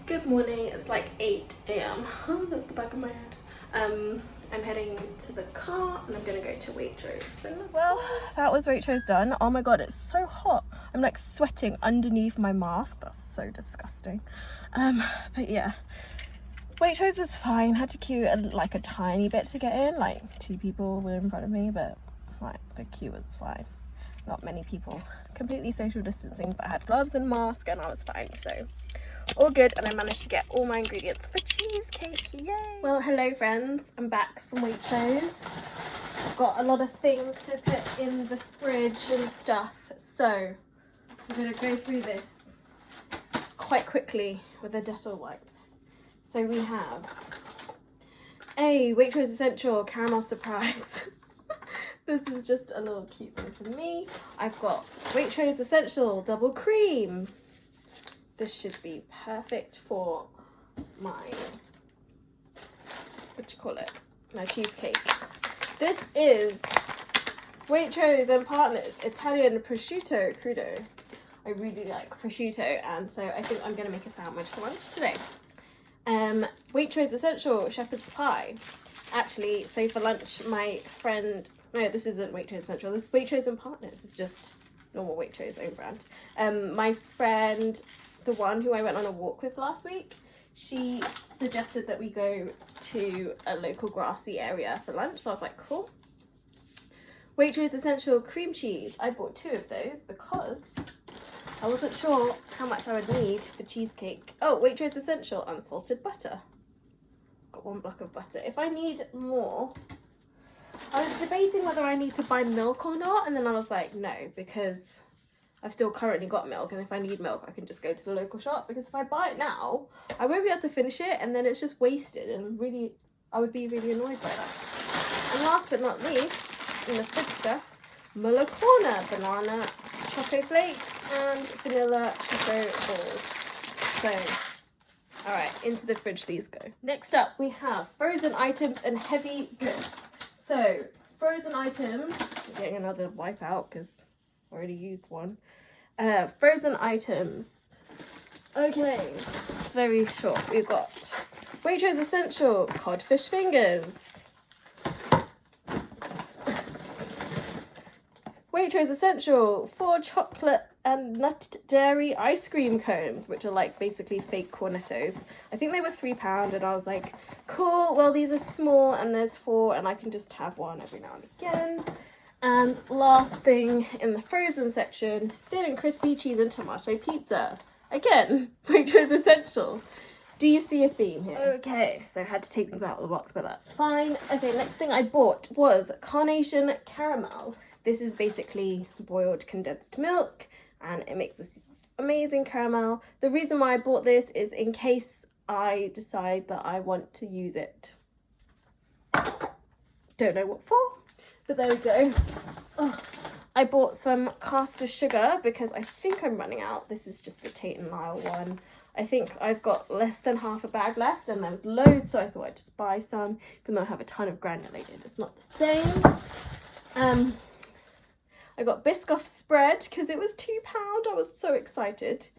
Good morning, it's like 8 a.m. That's the back of my head. I'm heading to the car and I'm gonna go to Waitrose. Well, that was Waitrose done. Oh my god, it's so hot. I'm like sweating underneath my mask. That's so disgusting. But yeah, Waitrose was fine. Had to queue like a tiny bit to get in. Like 2 people were in front of me, but like the queue was fine. Not many people. Completely social distancing, but I had gloves and mask and I was fine, so all good. And I managed to get all my ingredients for cheesecake. Yay! Well, hello friends, I'm back from Waitrose. I've got a lot of things to put in the fridge and stuff, so I'm gonna go through this quite quickly with a Dettol wipe. So we have a Waitrose Essential Caramel Surprise. This is just a little cute thing for me. I've got Waitrose Essential Double Cream. This should be perfect for my, my cheesecake. This is Waitrose and Partners Italian Prosciutto Crudo. I really like prosciutto, and so I think I'm gonna make a sandwich for lunch today. Waitrose Essential Shepherd's Pie. Actually, so for lunch, my friend, no, this isn't Waitrose Essential, this is Waitrose and Partners. It's just normal Waitrose own brand. My friend, the one who I went on a walk with last week, she suggested that we go to a local grassy area for lunch, so I was like, cool. Waitrose Essential Cream Cheese. I bought 2 of those because I wasn't sure how much I would need for cheesecake. Oh, Waitrose Essential Unsalted Butter. Got 1 block of butter. If I need more, I was debating whether I need to buy milk or not, and then I was like, no, because I've still currently got milk, and if I need milk I can just go to the local shop, because if I buy it now I won't be able to finish it and then it's just wasted, and I would be really annoyed by that. And last but not least, in the fridge stuff, Muller Corner banana choco flakes and vanilla choco balls. So alright, into the fridge these go. Next up we have frozen items and heavy goods. So frozen items, I'm getting another wipe out because I already used one. Frozen items. Okay, it's very short. We've got Waitrose Essential Codfish Fingers. Waitrose Essential 4 chocolate and nut dairy ice cream cones, which are like basically fake cornettos. I think they were £3 and I was like, cool, well these are small and there's 4 and I can just have one every now and again. And last thing in the frozen section, thin and crispy cheese and tomato pizza. Again, Waitrose Essential. Do you see a theme here? Okay, so I had to take things out of the box, but that's fine. Okay, next thing I bought was Carnation Caramel. This is basically boiled condensed milk, and it makes this amazing caramel. The reason why I bought this is in case I decide that I want to use it. Don't know what for, but there we go. Oh, I bought some caster sugar because I think I'm running out. This is just the Tate & Lyle one. I think I've got less than half a bag left and there was loads, so I thought I'd just buy some, even though I have a ton of granulated. It's not the same. I got Biscoff spread because it was £2. I was so excited.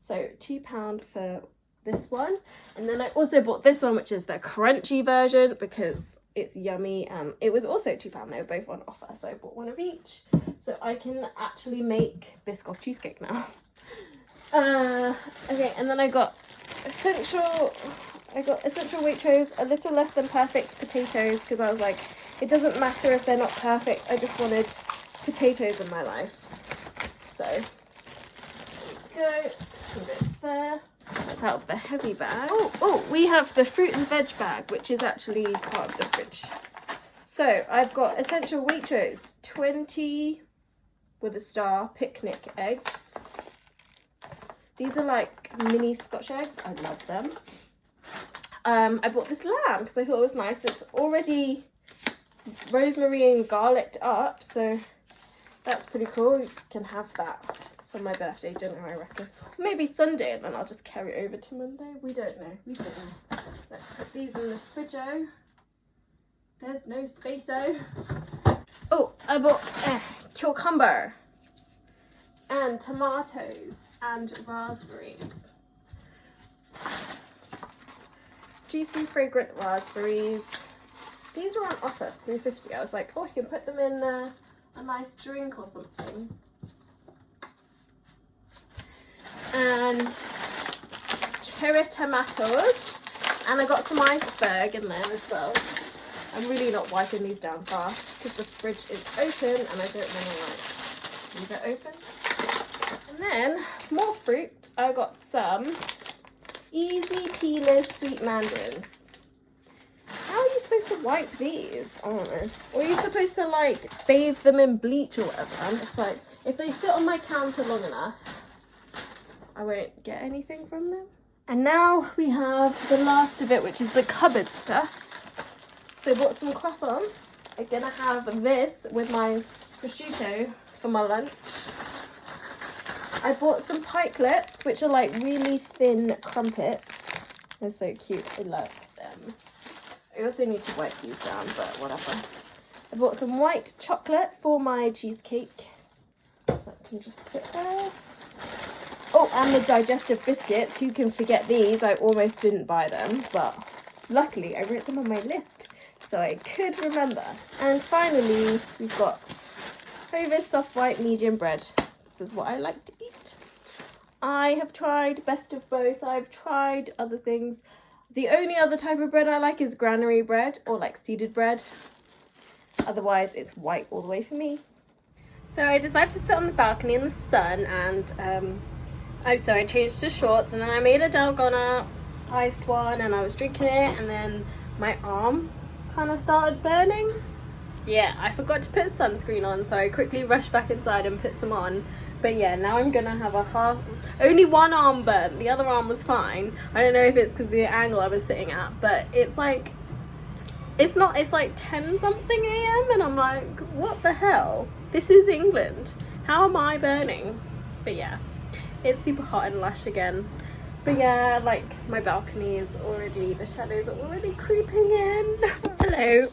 So £2 for this one. And then I also bought this one, which is the crunchy version because it's yummy. It was also £2. They were both on offer, so I bought 1 of each. So I can actually make Biscoff cheesecake now. Okay, and then I got Essential Waitrose a little less than perfect potatoes because I was like, it doesn't matter if they're not perfect. I just wanted potatoes in my life. So there we go. Put it there. That's out of the heavy bag. Oh, we have the fruit and veg bag, which is actually part of the fridge. So I've got Essential Waitrose 20 with a star picnic eggs. These are like mini Scotch eggs. I love them. I bought this lamb because I thought it was nice. It's already rosemary and garlicked up, so that's pretty cool. You can have that for my birthday dinner, I reckon. Or maybe Sunday, and then I'll just carry it over to Monday. We don't know. Let's put these in the fridge-o. There's no space-o. Oh, I bought cucumber and tomatoes and raspberries. juicy fragrant raspberries. These were on offer, $3.50. I was like, oh, I can put them in a nice drink or something. And cherry tomatoes. And I got some iceberg in there as well. I'm really not wiping these down fast because the fridge is open and I don't want to leave it open. And then more fruit. I got some easy peelers sweet mandarins. How are you supposed to wipe these? I don't know. Or are you supposed to like bathe them in bleach or whatever? I'm just like, if they sit on my counter long enough, I won't get anything from them. And now we have the last of it, which is the cupboard stuff. So I bought some croissants. I'm gonna have this with my prosciutto for my lunch. I bought some pikelets, which are like really thin crumpets. They're so cute, I love them. I also need to wipe these down, but whatever. I bought some white chocolate for my cheesecake. That can just sit there. Oh, and the digestive biscuits. Who can forget these? I almost didn't buy them, but luckily I wrote them on my list so I could remember. And finally, we've got Hovis soft white medium bread. This is what I like to eat. I have tried best of both. I've tried other things. The only other type of bread I like is granary bread or like seeded bread. Otherwise, it's white all the way for me. So I decided to sit on the balcony in the sun and so I changed to shorts and then I made a dalgona iced one and I was drinking it and then my arm kind of started burning. Yeah, I forgot to put sunscreen on, so I quickly rushed back inside and put some on. But yeah, now I'm gonna have only one arm burnt, the other arm was fine. I don't know if it's because of the angle I was sitting at, but it's like, it's like 10 something AM and I'm like, what the hell? This is England. How am I burning? But yeah. It's super hot and lush again. But yeah, like my balcony is already, the shadows are already creeping in. Hello.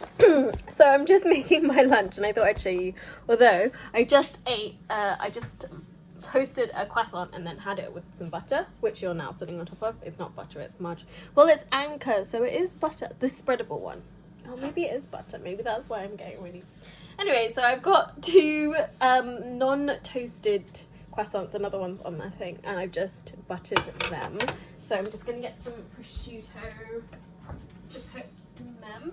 So I'm just making my lunch and I thought I'd show you. Although I just toasted a croissant and then had it with some butter, which you're now sitting on top of. It's not butter, it's margarine. Well, it's Anchor, so it is butter. The spreadable one. Oh, maybe it is butter. Maybe that's why I'm getting really... Anyway, so I've got two non-toasted croissants, another one's on that thing, and I've just buttered them. So I'm just gonna get some prosciutto to put in them.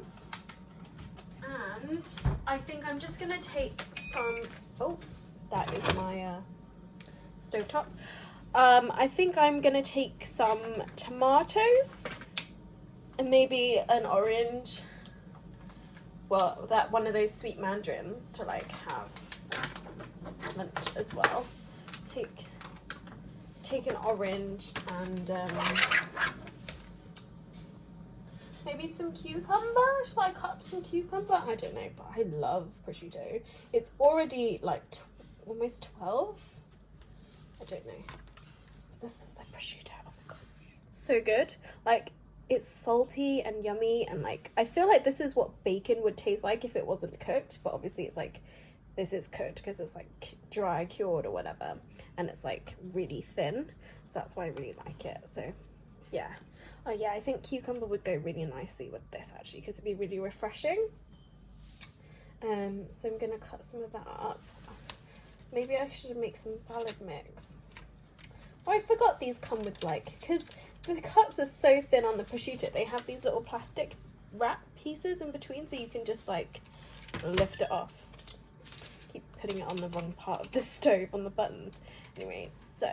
And I think I'm just gonna take some, oh, that is my stovetop. I think I'm gonna take some tomatoes and maybe an orange, well, that one of those sweet mandarins to like have lunch as well. Take an orange and maybe some cucumber. Shall I cut up some cucumber? I don't know, but I love prosciutto. It's already like almost 12. I don't know. This is the prosciutto. Oh my god, so good. Like, it's salty and yummy, and like I feel like this is what bacon would taste like if it wasn't cooked, but obviously it's like, this is cooked because it's like dry cured or whatever, and it's like really thin, so that's why I really like it. So yeah. Oh yeah, I think cucumber would go really nicely with this actually, because it'd be really refreshing. So I'm gonna cut some of that up. Maybe I should make some salad mix. Oh, I forgot these come with like, because the cuts are so thin on the prosciutto, they have these little plastic wrap pieces in between, so you can just like lift it off. Keep putting it on the wrong part of the stove on the buttons. Anyway, so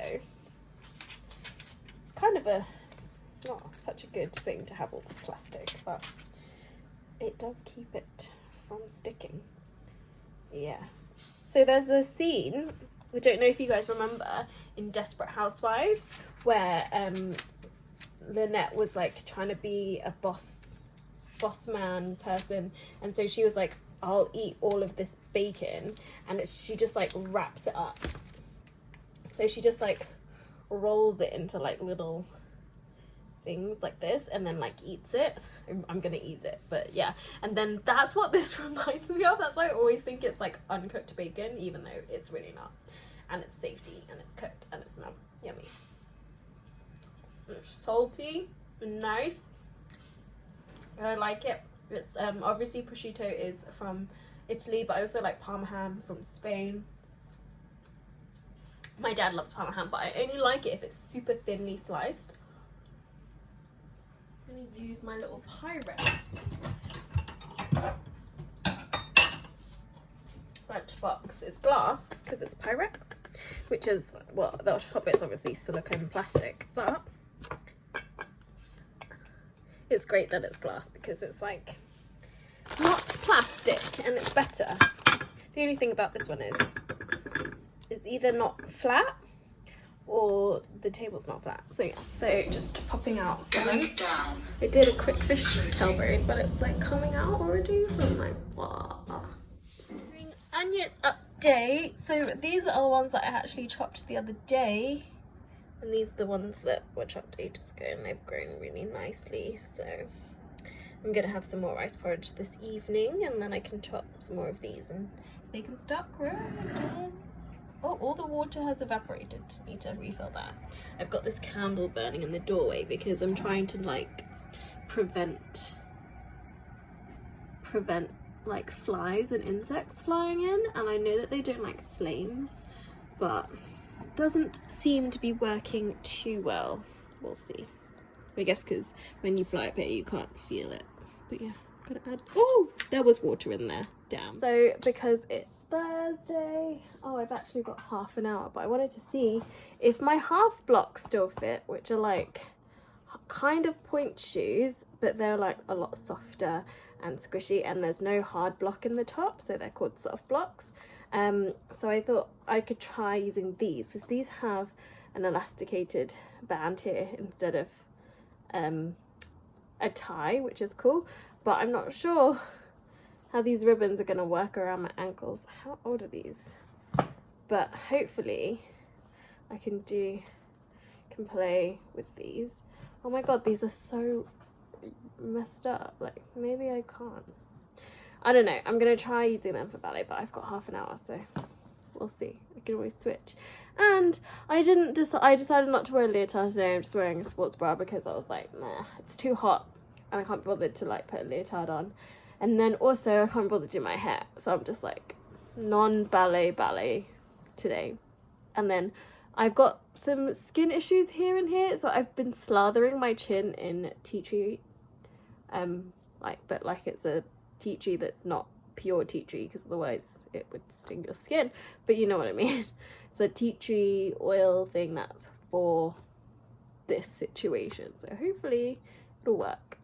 it's kind of it's not such a good thing to have all this plastic, but it does keep it from sticking. Yeah. So there's a scene, I don't know if you guys remember, in Desperate Housewives, where Lynette was like trying to be a boss man person, and so she was like, I'll eat all of this bacon, and she just like wraps it up. So she just like rolls it into like little things like this and then like eats it. I'm gonna eat it, but yeah. And then that's what this reminds me of. That's why I always think it's like uncooked bacon, even though it's really not. And it's safety, and it's cooked, and it's not yummy. It's salty and nice. and I like it. It's obviously prosciutto is from Italy, but I also like Parma ham from Spain. My dad loves Parma ham, but I only like it if it's super thinly sliced. I'm gonna use my little Pyrex lunchbox. It's glass because it's Pyrex, which is, well, the top bit's obviously silicone plastic, but it's great that it's glass because it's like not plastic and it's better. The only thing about this one is it's either not flat or the table's not flat. So yeah, so just popping out for lunch. I did a quick fish tail braid, but it's like coming out already, so I'm like, wow. Onion update. So these are the ones that I actually chopped the other day, and these are the ones that were chopped ages ago, and they've grown really nicely. So I'm gonna have some more rice porridge this evening, and then I can chop some more of these and they can start growing again. Oh, all the water has evaporated. Need to refill that. I've got this candle burning in the doorway because I'm trying to like prevent like flies and insects flying in, and I know that they don't like flames, but it doesn't seem to be working too well. We'll see. I guess because when you fly up here you can't feel it. But yeah, gotta add. Oh, there was water in there. Damn. So because it's Thursday, oh, I've actually got half an hour, but I wanted to see if my half blocks still fit, which are like kind of point shoes, but they're like a lot softer and squishy, and there's no hard block in the top, so they're called soft blocks. So I thought I could try using these, because these have an elasticated band here instead of a tie, which is cool, but I'm not sure how these ribbons are going to work around my ankles. How old are these? But hopefully I can play with these. Oh my god, these are so messed up. Like, maybe I can't. I don't know. I'm going to try using them for ballet, but I've got half an hour, so we'll see. I can always switch. And I decided not to wear a leotard today. I'm just wearing a sports bra because I was like, nah, it's too hot and I can't be bothered to like put a leotard on. And then also I can't bother to do my hair, so I'm just like non-ballet today. And then I've got some skin issues here and here, so I've been slathering my chin in tea tree, but like it's a tea tree that's not pure tea tree, because otherwise it would sting your skin, but you know what I mean. It's a tea tree oil thing that's for this situation, so hopefully it'll work.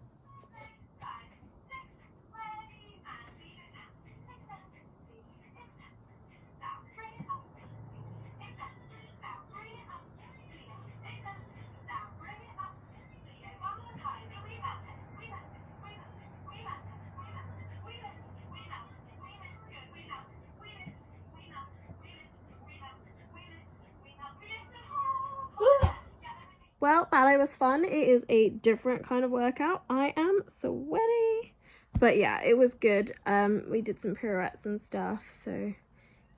Well, ballet was fun. It is a different kind of workout. I am sweaty. But yeah, it was good. We did some pirouettes and stuff, so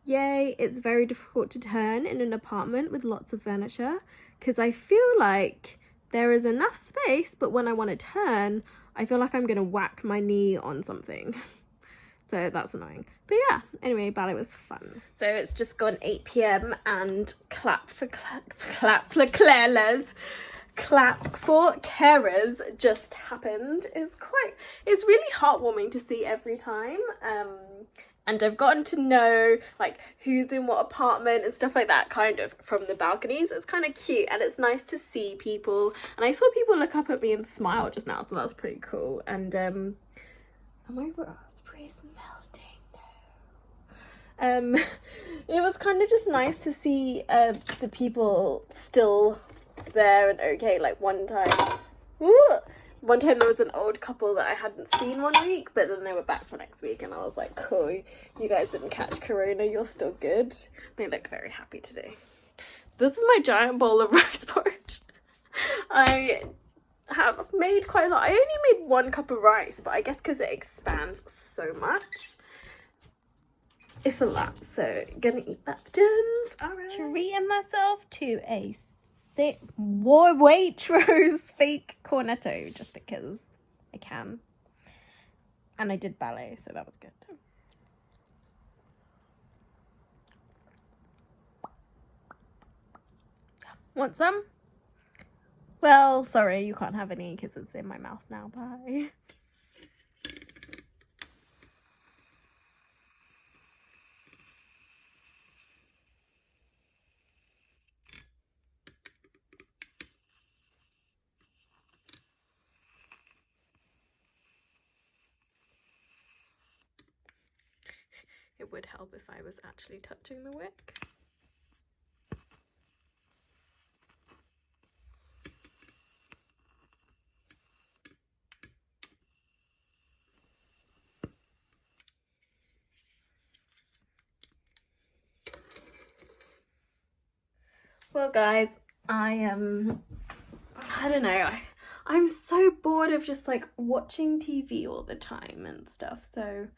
yay. It's very difficult to turn in an apartment with lots of furniture, because I feel like there is enough space, but when I want to turn, I feel like I'm going to whack my knee on something. So that's annoying. But yeah, anyway, ballet was fun. So it's just gone 8 p.m. and clap for carers just happened. It's really heartwarming to see every time. And I've gotten to know like who's in what apartment and stuff like that, kind of from the balconies. It's kind of cute, and it's nice to see people. And I saw people look up at me and smile just now, so that's pretty cool. And my raspberry's melting. It was kind of just nice to see the people still there and okay. Like one time there was an old couple that I hadn't seen one week, but then they were back for next week, and I was like, cool, you guys didn't catch corona, you're still good. They look very happy today. This is my giant bowl of rice porridge. I have made quite a lot. I only made 1 cup of rice, but I guess because it expands so much, it's a lot. So gonna eat that. Alright. Treating myself to a Waitrose fake cornetto just because I can. And I did ballet, so that was good. Want some? Well, sorry, you can't have any because it's in my mouth now. Bye. It would help if I was actually touching the wick. Well guys, I don't know, I'm so bored of just like watching TV all the time and stuff, so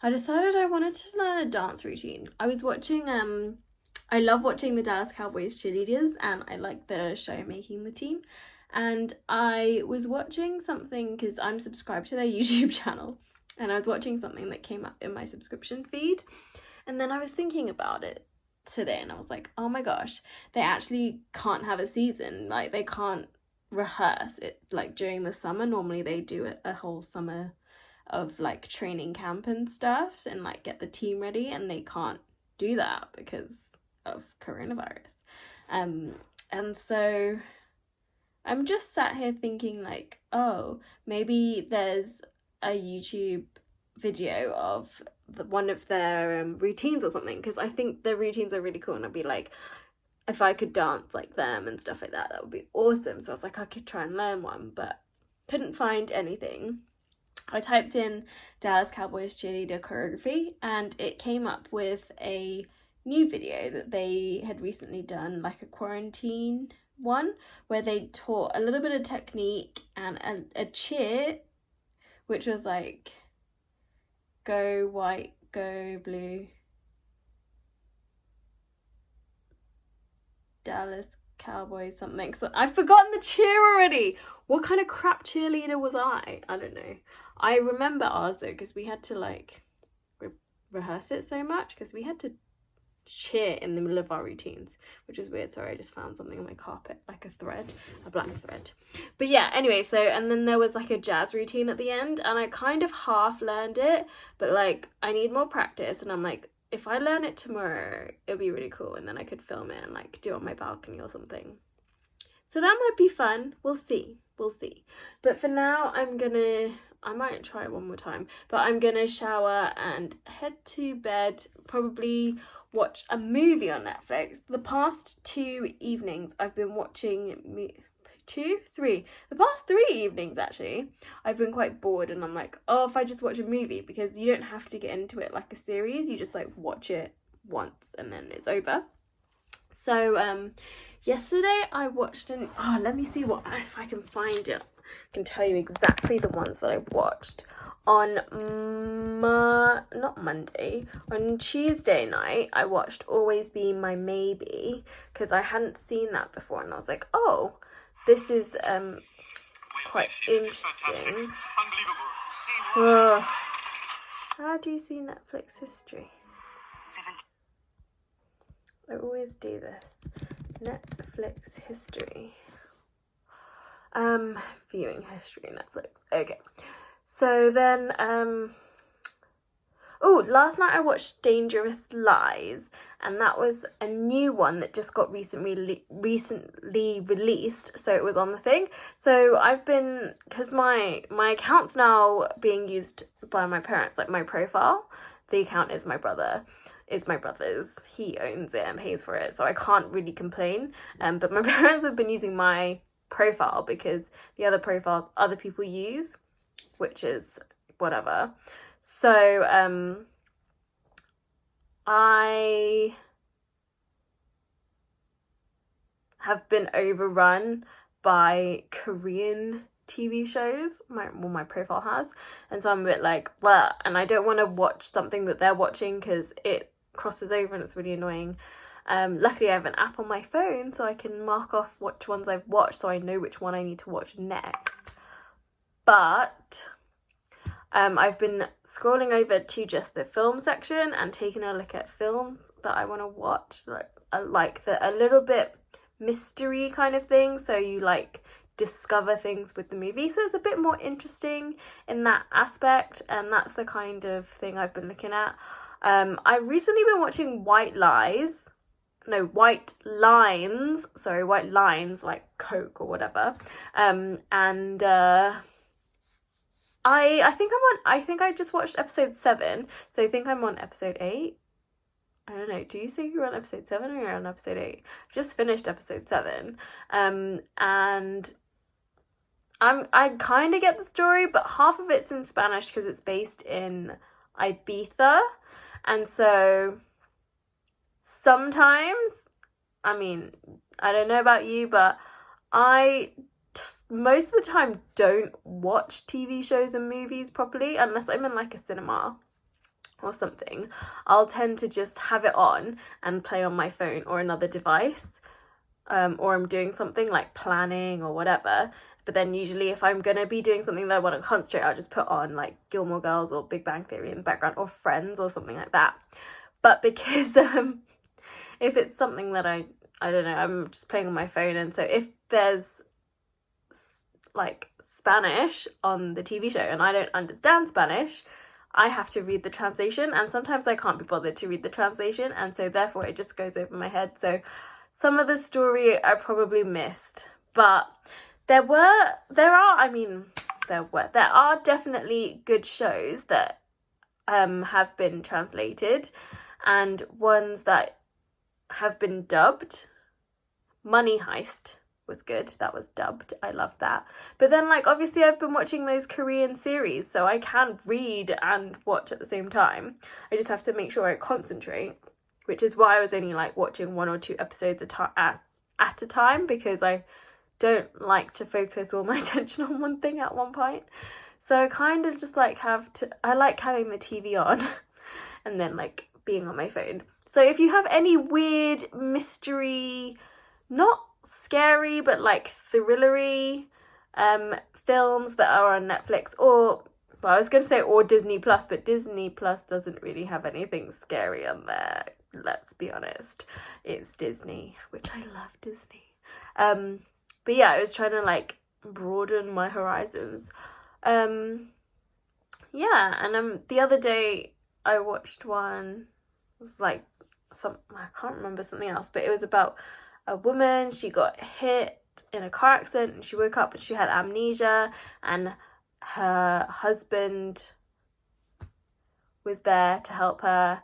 I decided I wanted to learn a dance routine. I was watching, I love watching the Dallas Cowboys cheerleaders and I like the show Making the Team, and I was watching something because I'm subscribed to their YouTube channel, and I was watching something that came up in my subscription feed, and then I was thinking about it today and I was like, oh my gosh, they actually can't have a season, like they can't rehearse it like during the summer. Normally they do a whole summer of like training camp and stuff and like get the team ready, and they can't do that because of coronavirus. And so I'm just sat here thinking like, oh, maybe there's a YouTube video of one of their routines or something, because I think their routines are really cool, and I'd be like, if I could dance like them and stuff like that, that would be awesome. So I was like, I could try and learn one, but couldn't find anything. I typed in Dallas Cowboys cheerleader choreography and it came up with a new video that they had recently done, like a quarantine one, where they taught a little bit of technique and a cheer, which was like, go white, go blue, Dallas Cowboys something. So I've forgotten the cheer already. What kind of crap cheerleader was I? I don't know. I remember ours though, because we had to like rehearse it so much, because we had to cheer in the middle of our routines, which is weird. Sorry, I just found something on my carpet, like a thread, a black thread. But yeah, anyway, so and then there was like a jazz routine at the end, and I kind of half learned it, but like I need more practice, and I'm like, if I learn it tomorrow, it'll be really cool, and then I could film it and like do it on my balcony or something. So that might be fun. We'll see. But for now, I might try it one more time, but I'm gonna shower and head to bed, probably watch a movie on Netflix. The past 2 evenings I've been watching the past 3 evenings actually, I've been quite bored, and I'm like, oh, if I just watch a movie, because you don't have to get into it like a series, you just like watch it once and then it's over. So yesterday I watched let me see if I can find it. I can tell you exactly the ones that I watched on not Monday, on Tuesday night. I watched Always Be My Maybe, because I hadn't seen that before, and I was like, oh, this is quite interesting. How do you see Netflix history? I always do this. Netflix history. Viewing history, Netflix. Okay. So then, last night I watched Dangerous Lies, and that was a new one that just got recently released, so it was on the thing. So I've been, because my account's now being used by my parents, like my profile. The account is my brother's. He owns it and pays for it, so I can't really complain. But my parents have been using my profile because the other profiles other people use, which is whatever. So I have been overrun by Korean TV shows, my profile has, and so I'm a bit like, well, and I don't want to watch something that they're watching because it crosses over and it's really annoying. Luckily I have an app on my phone so I can mark off which ones I've watched, so I know which one I need to watch next. But I've been scrolling over to just the film section and taking a look at films that I want to watch, like a little bit mystery kind of thing, so you like discover things with the movie, so it's a bit more interesting in that aspect, and that's the kind of thing I've been looking at. I've recently been watching White Lines, like Coke or whatever, and I think I just watched episode 7, so I think I'm on episode 8. I don't know, do you think you're on episode 7 or you're on episode 8? I've just finished episode 7, and I kind of get the story, but half of it's in Spanish because it's based in Ibiza, and so sometimes, I mean, I don't know about you, but I just most of the time don't watch TV shows and movies properly unless I'm in like a cinema or something. I'll tend to just have it on and play on my phone or another device, or I'm doing something like planning or whatever. But then usually if I'm gonna be doing something that I want to concentrate, I'll just put on like Gilmore Girls or Big Bang Theory in the background, or Friends or something like that. But because if it's something that I don't know, I'm just playing on my phone, and so if there's like Spanish on the TV show and I don't understand Spanish, I have to read the translation, and sometimes I can't be bothered to read the translation, and so therefore it just goes over my head. So some of the story I probably missed, but there are definitely good shows that have been translated, and ones that have been dubbed. Money Heist was good, that was dubbed, I love that. But then like obviously I've been watching those Korean series, so I can read and watch at the same time. I just have to make sure I concentrate, which is why I was only like watching 1 or 2 episodes at a time, because I don't like to focus all my attention on one thing at one point. So I kind of just like I like having the TV on and then like being on my phone. So if you have any weird mystery, not scary but like thrillery films that are on Netflix, or well, I was going to say or Disney Plus, but Disney Plus doesn't really have anything scary on there, let's be honest. It's Disney, which I love Disney. But yeah, I was trying to like broaden my horizons. Yeah, and the other day I watched one, it was like I can't remember something else, but it was about a woman. She got hit in a car accident and she woke up and she had amnesia, and her husband was there to help her,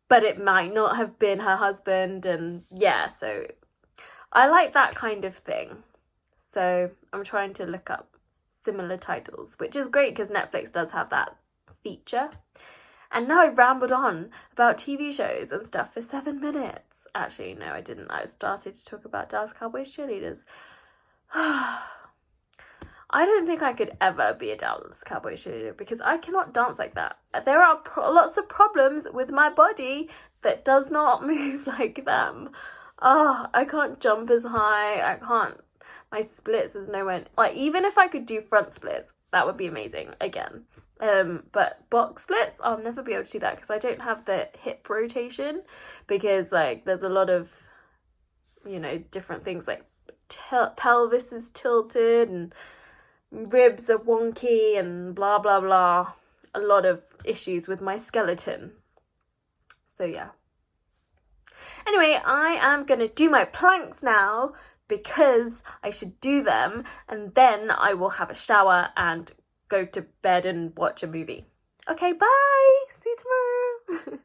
but it might not have been her husband. And yeah, so I like that kind of thing, so I'm trying to look up similar titles, which is great because Netflix does have that feature. And now I've rambled on about TV shows and stuff for 7 minutes. Actually, no, I didn't. I started to talk about Dallas Cowboys cheerleaders. I don't think I could ever be a Dallas Cowboys cheerleader because I cannot dance like that. There are lots of problems with my body that does not move like them. I can't jump as high. I can't. My splits is nowhere. Like, even if I could do front splits, that would be amazing again. But box splits, I'll never be able to do that because I don't have the hip rotation, because like there's a lot of, you know, different things like pelvis is tilted and ribs are wonky and blah blah blah. A lot of issues with my skeleton. So yeah. Anyway, I am gonna do my planks now because I should do them, and then I will have a shower and go to bed and watch a movie. Okay, bye! See you tomorrow!